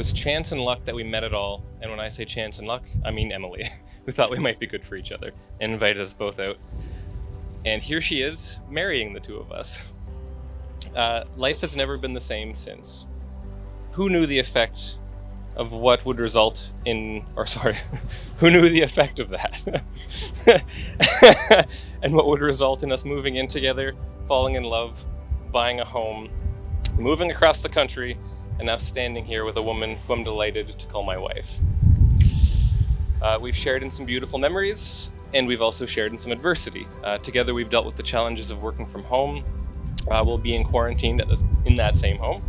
was chance and luck that we met at all, and when I say chance and luck, I mean Emily, who thought we might be good for each other, and invited us both out. And here she is, marrying the two of us. Life has never been the same since. Who knew the effect of what would result in, who knew the effect of that? And what would result in us moving in together, falling in love, buying a home, moving across the country, and now standing here with a woman who I'm delighted to call my wife. We've shared in some beautiful memories, and we've also shared in some adversity. Together we've dealt with the challenges of working from home, we'll be in quarantine in that same home.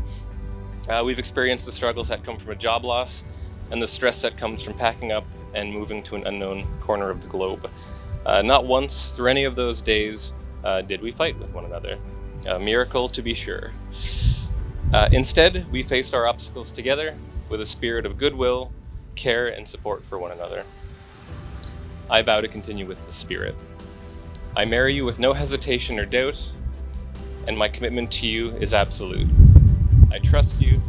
We've experienced the struggles that come from a job loss and the stress that comes from packing up and moving to an unknown corner of the globe. Not once through any of those days did we fight with one another. A miracle to be sure. Instead, we faced our obstacles together with a spirit of goodwill, care, and support for one another. I vow to continue with this spirit. I marry you with no hesitation or doubt, and my commitment to you is absolute. I trust you,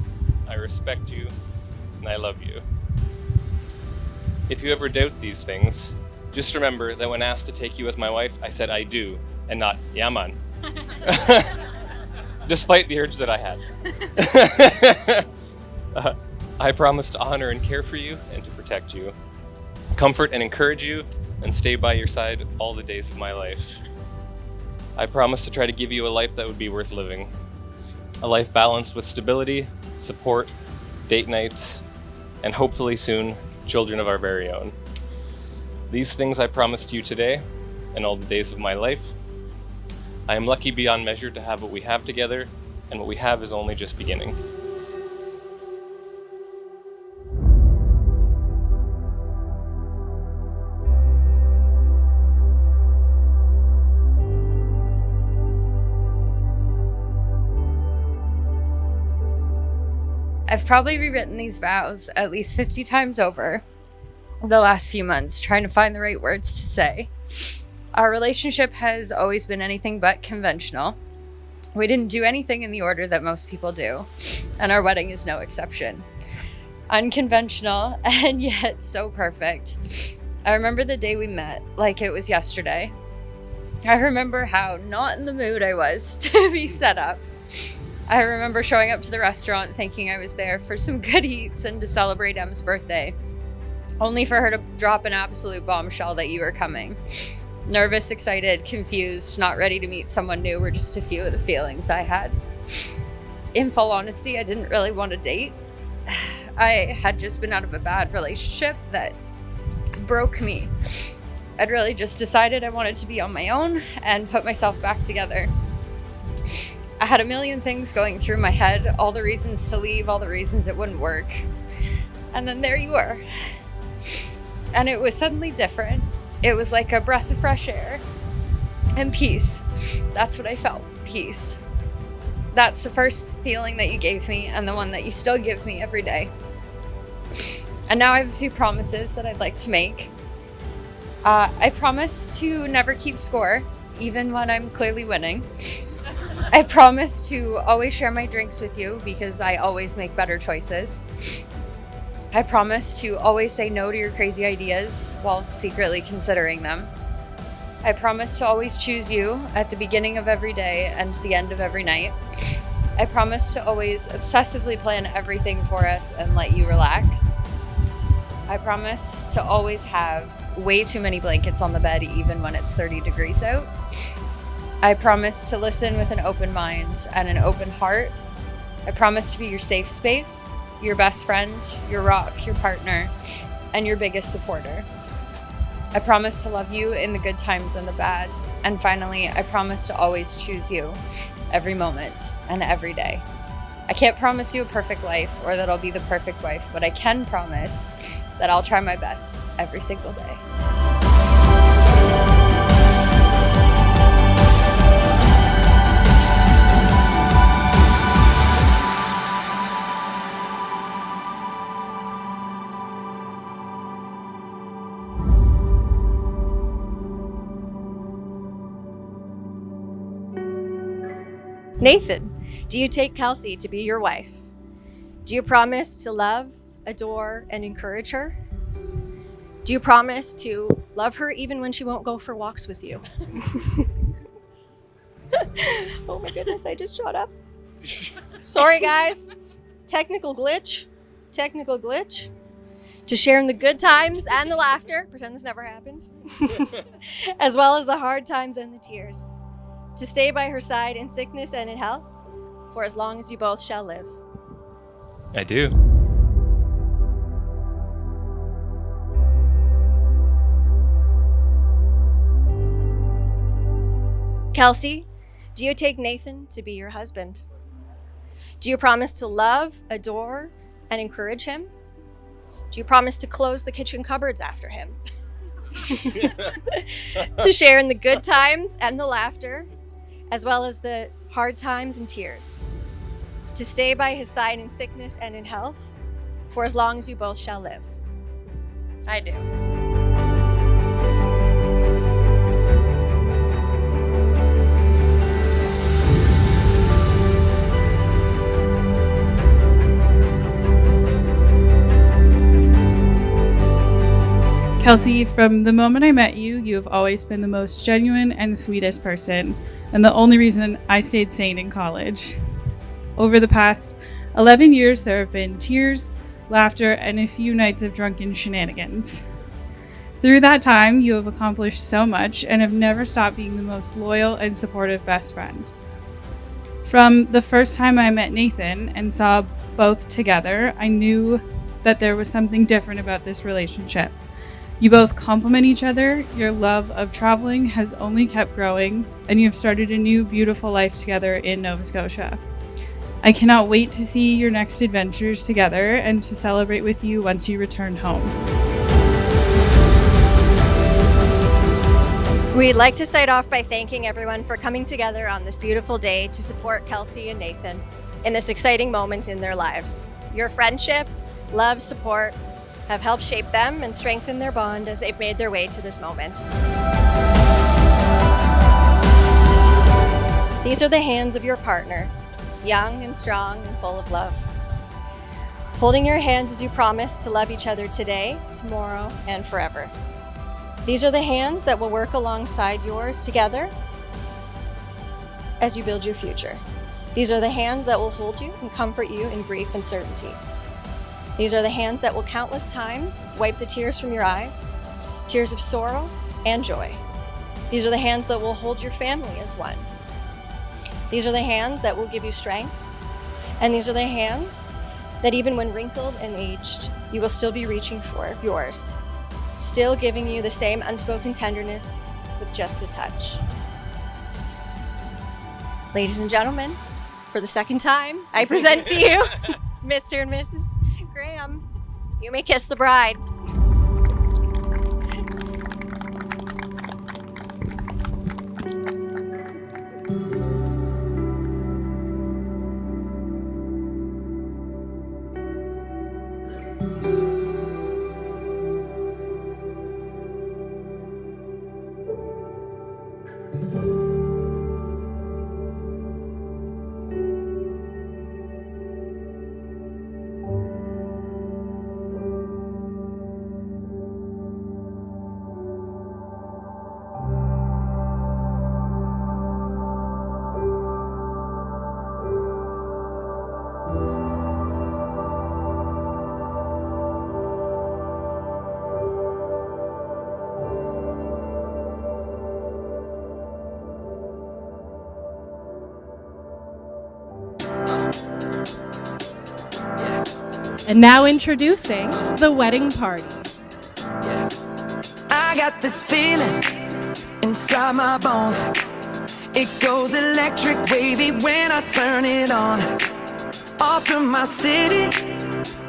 I respect you, and I love you. If you ever doubt these things, just remember that when asked to take you as my wife, I said I do, and not, yeah man. Despite the urge that I had. I promise to honor and care for you and to protect you, comfort and encourage you, and stay by your side all the days of my life. I promise to try to give you a life that would be worth living. A life balanced with stability, support, date nights, and hopefully soon, children of our very own. These things I promise to you today and all the days of my life. I am lucky beyond measure to have what we have together, and what we have is only just beginning. I've probably rewritten these vows at least 50 times over the last few months, trying to find the right words to say. Our relationship has always been anything but conventional. We didn't do anything in the order that most people do, and our wedding is no exception. Unconventional, and yet so perfect. I remember the day we met like it was yesterday. I remember how not in the mood I was to be set up. I remember showing up to the restaurant thinking I was there for some good eats and to celebrate Em's birthday, only for her to drop an absolute bombshell that you were coming. Nervous, excited, confused, not ready to meet someone new were just a few of the feelings I had. In full honesty, I didn't really want to date. I had just been out of a bad relationship that broke me. I'd really just decided I wanted to be on my own and put myself back together. I had a million things going through my head, all the reasons to leave, all the reasons it wouldn't work. And then there you were. And it was suddenly different. It was like a breath of fresh air and peace. That's what I felt, peace. That's the first feeling that you gave me and the one that you still give me every day. And now I have a few promises that I'd like to make. I promise to never keep score, even when I'm clearly winning. I promise to always share my drinks with you because I always make better choices. I promise to always say no to your crazy ideas while secretly considering them. I promise to always choose you at the beginning of every day and the end of every night. I promise to always obsessively plan everything for us and let you relax. I promise to always have way too many blankets on the bed even when it's 30 degrees out. I promise to listen with an open mind and an open heart. I promise to be your safe space, your best friend, your rock, your partner, and your biggest supporter. I promise to love you in the good times and the bad. And finally, I promise to always choose you every moment and every day. I can't promise you a perfect life or that I'll be the perfect wife, but I can promise that I'll try my best every single day. Nathan, do you take Kelsey to be your wife? Do you promise to love, adore, and encourage her? Do you promise to love her even when she won't go for walks with you? Oh my goodness, I just shot up. Sorry guys, technical glitch. To share in the good times and the laughter, pretend this never happened, as well as the hard times and the tears. To stay by her side in sickness and in health, for as long as you both shall live. I do. Kelsey, do you take Nathan to be your husband? Do you promise to love, adore, and encourage him? Do you promise to close the kitchen cupboards after him? To share in the good times and the laughter, as well as the hard times and tears. To stay by his side in sickness and in health, for as long as you both shall live. I do. Kelsey, from the moment I met you, you have always been the most genuine and sweetest person, and the only reason I stayed sane in college. Over the past 11 years, there have been tears, laughter, and a few nights of drunken shenanigans. Through that time, you have accomplished so much and have never stopped being the most loyal and supportive best friend. From the first time I met Nathan and saw both together, I knew that there was something different about this relationship. You both complement each other, your love of traveling has only kept growing, and you have started a new beautiful life together in Nova Scotia. I cannot wait to see your next adventures together and to celebrate with you once you return home. We'd like to start off by thanking everyone for coming together on this beautiful day to support Kelsey and Nathan in this exciting moment in their lives. Your friendship, love, support have helped shape them and strengthen their bond as they've made their way to this moment. These are the hands of your partner, young and strong and full of love. Holding your hands as you promise to love each other today, tomorrow, and forever. These are the hands that will work alongside yours together as you build your future. These are the hands that will hold you and comfort you in grief and certainty. These are the hands that will countless times wipe the tears from your eyes, tears of sorrow and joy. These are the hands that will hold your family as one. These are the hands that will give you strength. And these are the hands that even when wrinkled and aged, you will still be reaching for yours, still giving you the same unspoken tenderness with just a touch. Ladies and gentlemen, for the second time, I present to you Mr. and Mrs. Graham. You may kiss the bride. And now introducing the wedding party. I got this feeling inside my bones. It goes electric wavy when I turn it on. Off from my city,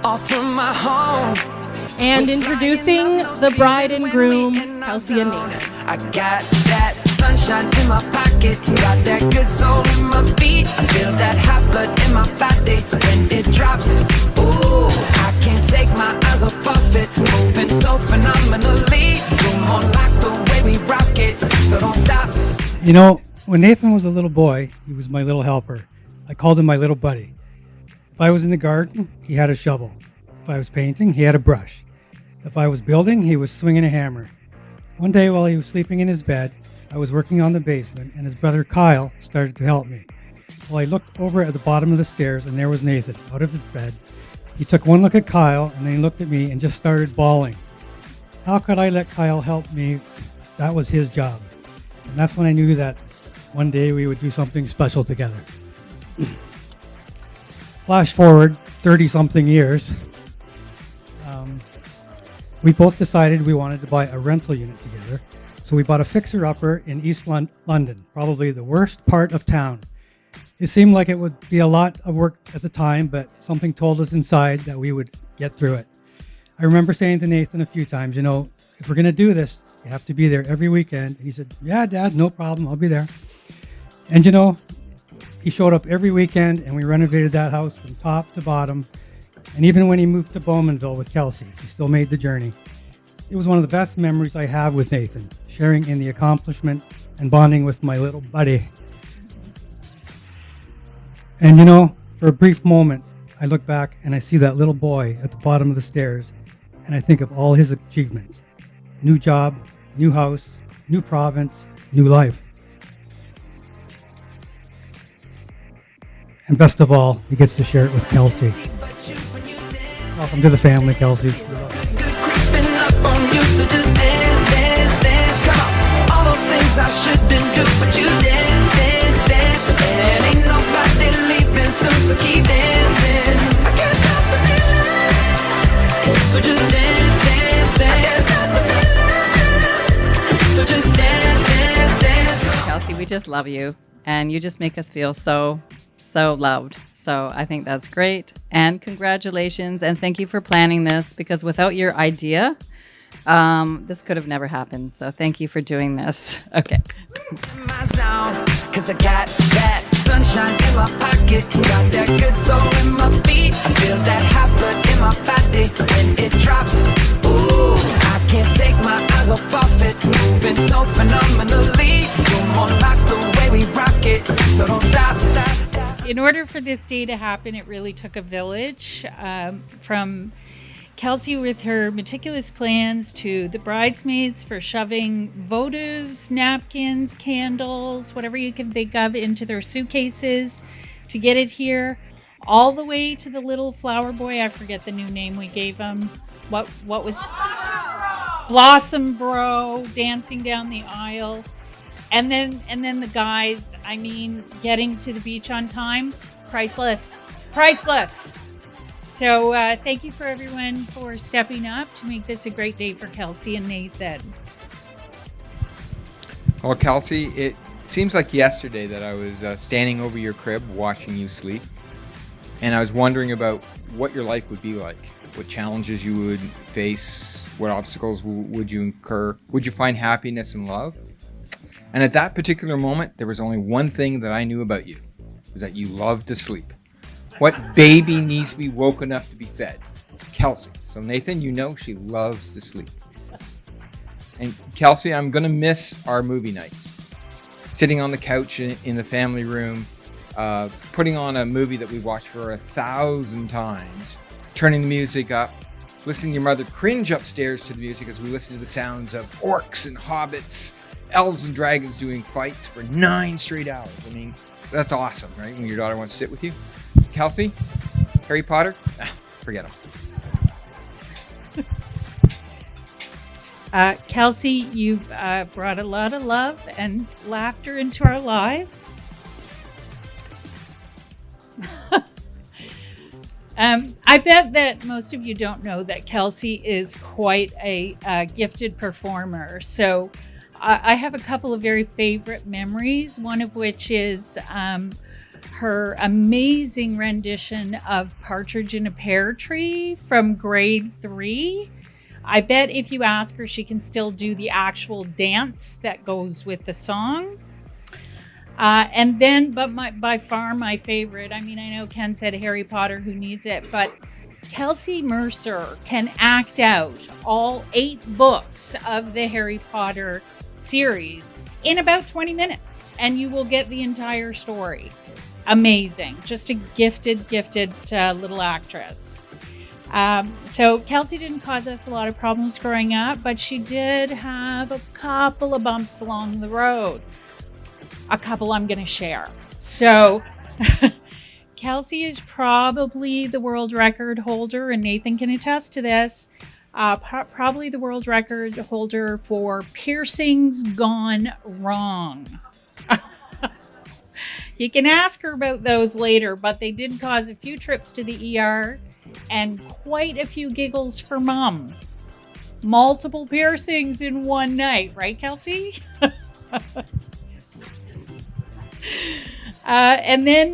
off from my home. And introducing the bride and groom, Kelsey and Nathan. I got that sunshine in my pocket, got that good soul in my feet. I feel that hot blood in my body when it drops. Ooh, I can't take my eyes off of it, moving so phenomenally. You're more like the way we rock it, so don't stop. You know, when Nathan was a little boy, he was my little helper. I called him my little buddy. If I was in the garden, he had a shovel. If I was painting, he had a brush. If I was building, he was swinging a hammer. One day while he was sleeping in his bed, I was working on the basement, and his brother Kyle started to help me. Well, I looked over at the bottom of the stairs, and there was Nathan, out of his bed. He took one look at Kyle, and then he looked at me and just started bawling. How could I let Kyle help me? That was his job. And that's when I knew that one day we would do something special together. Flash forward 30-something years. We both decided we wanted to buy a rental unit together. So we bought a fixer-upper in East London, probably the worst part of town. It seemed like it would be a lot of work at the time, but something told us inside that we would get through it. I remember saying to Nathan a few times, if we're going to do this, you have to be there every weekend. And he said, yeah, Dad, no problem. I'll be there. And he showed up every weekend, and we renovated that house from top to bottom. And even when he moved to Bowmanville with Kelsey, he still made the journey. It was one of the best memories I have with Nathan, sharing in the accomplishment and bonding with my little buddy. And for a brief moment, I look back and I see that little boy at the bottom of the stairs, and I think of all his achievements. New job, new house, new province, new life. And best of all, he gets to share it with Kelsey. Welcome to the family, Kelsey. Creeping up on you, so just dance, dance, dance. Come on, all those things I shouldn't do, but you dance, dance, dance. And ain't nobody leaving soon, so keep dancing. I can't stop the feeling, so just dance, dance, dance. So just dance, dance, dance. Kelsey, we just love you, and you just make us feel so loved. So I think that's great. And congratulations. And thank you for planning this, because without your idea, this could have never happened. So thank you for doing this. Okay. My sound, 'cause I got that sunshine in my pocket, got that good soul in my feet. I feel that hot blood in my body when it drops. Ooh, I can't take my eyes off of it, moving so phenomenally. You're more like the way we rock it, so don't stop. In order for this day to happen, it really took a village, from Kelsey with her meticulous plans to the bridesmaids for shoving votives, napkins, candles, whatever you can think of into their suitcases to get it here, all the way to the little flower boy. I forget the new name we gave him. What was Blossom Bro dancing down the aisle. And then the guys, getting to the beach on time, priceless. So thank you for everyone for stepping up to make this a great day for Kelsey and Nathan. Well, Kelsey, it seems like yesterday that I was standing over your crib watching you sleep, and I was wondering about what your life would be like, what challenges you would face, what obstacles would you incur, would you find happiness and love? And at that particular moment, there was only one thing that I knew about you, was that you love to sleep. What baby needs to be woken up to be fed? Kelsey. So Nathan, she loves to sleep. And Kelsey, I'm going to miss our movie nights. Sitting on the couch in the family room, putting on a movie that we watched for 1,000 times, turning the music up, listening to your mother cringe upstairs to the music as we listen to the sounds of orcs and hobbits, elves and dragons doing fights for 9 straight hours. That's awesome, right? When your daughter wants to sit with you. Kelsey, Harry Potter, forget him. Kelsey, you've brought a lot of love and laughter into our lives. I bet that most of you don't know that Kelsey is quite a gifted performer. So I have a couple of very favorite memories, one of which is her amazing rendition of Partridge in a Pear Tree from grade 3. I bet if you ask her, she can still do the actual dance that goes with the song. By far my favorite, I know Ken said Harry Potter, who needs it, but Kelsey Mercer can act out all 8 books of the Harry Potter series in about 20 minutes, and you will get the entire story. amazing. Just a gifted little actress. So Kelsey didn't cause us a lot of problems growing up, but she did have a couple of bumps along the road. A couple I'm going to share. So Kelsey is probably the world record holder, and Nathan can attest to this, probably the world record holder for piercings gone wrong. You can ask her about those later, but they did cause a few trips to the ER and quite a few giggles for Mom. Multiple piercings in one night, right, Kelsey? And then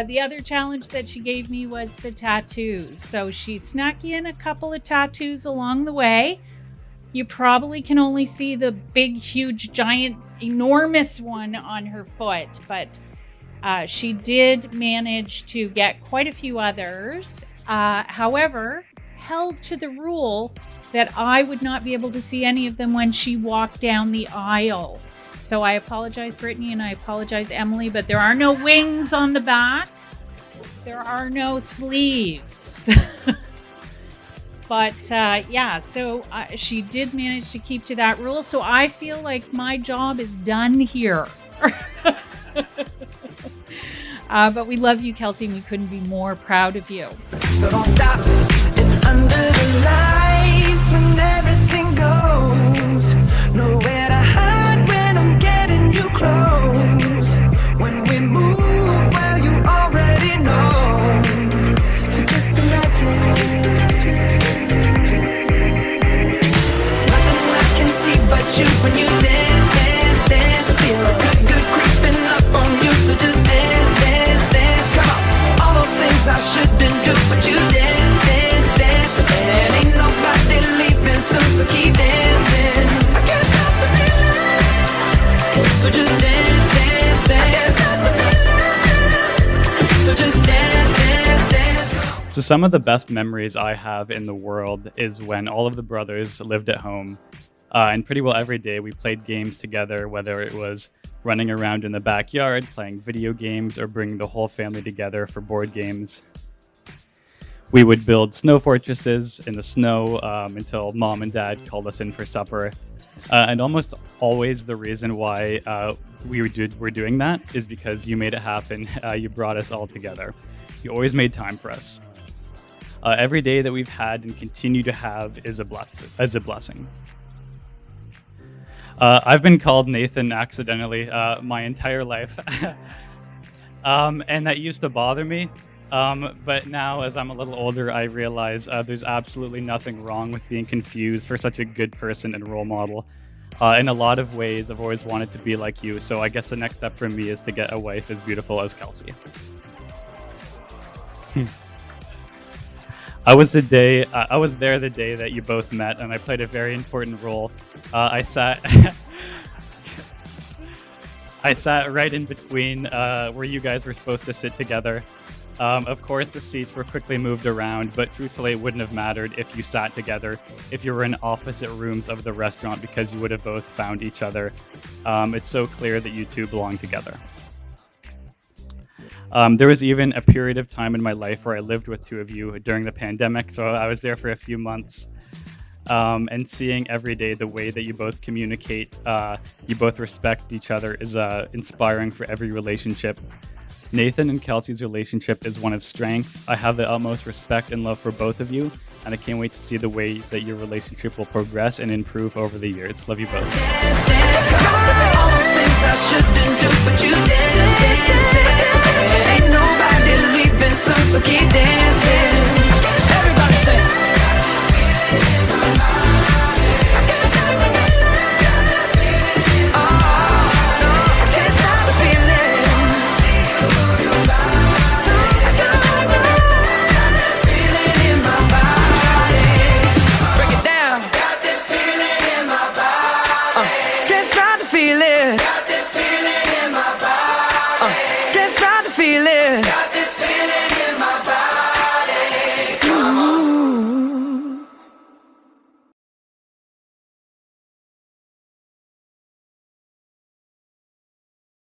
the other challenge that she gave me was the tattoos. So she snuck in a couple of tattoos along the way. You probably can only see the big, huge, giant, enormous one on her foot, but she did manage to get quite a few others. However, held to the rule that I would not be able to see any of them when she walked down the aisle. So I apologize, Brittany, and I apologize, Emily, but there are no wings on the back. There are no sleeves. But yeah, so she did manage to keep to that rule. So I feel like my job is done here. But we love you, Kelsey, and we couldn't be more proud of you. So don't stop. It's under the lights when everything goes. Nowhere to hide when I'm getting you close. When we move, well, you already know. So just imagine. Nothing I can see but you when you dance, dance, dance. Feel a good creeping up on you. So just dance, dance, dance. Come on. All those things I shouldn't do, but you dance, dance, dance. And ain't nobody leaving soon, so keep dancing. I can't stop the feeling. So just dance, dance, dance. So just dance, dance, dance. So some of the best memories I have in the world is when all of the brothers lived at home. And pretty well every day we played games together, whether it was running around in the backyard, playing video games, or bringing the whole family together for board games. We would build snow fortresses in the snow until Mom and Dad called us in for supper. And almost always the reason why we were doing that is because you made it happen. You brought us all together. You always made time for us. Every day that we've had and continue to have is a blessing. I've been called Nathan accidentally my entire life. And that used to bother me. But now, as I'm a little older, I realize there's absolutely nothing wrong with being confused for such a good person and role model. In a lot of ways, I've always wanted to be like you. So I guess the next step for me is to get a wife as beautiful as Kelsey. I was there the day that you both met, and I played a very important role. I sat right in between where you guys were supposed to sit together. Of course, the seats were quickly moved around, but truthfully, it wouldn't have mattered if you sat together, if you were in opposite rooms of the restaurant, because you would have both found each other. It's so clear that you two belong together. There was even a period of time in my life where I lived with two of you during the pandemic, so I was there for a few months. And seeing every day the way that you both communicate, you both respect each other is inspiring for every relationship. Nathan and Kelsey's relationship is one of strength. I have the utmost respect and love for both of you, and I can't wait to see the way that your relationship will progress and improve over the years. Love you both. All those things I shouldn't do, but you dance, dance, dance. Ain't nobody leaving soon, so keep dancing.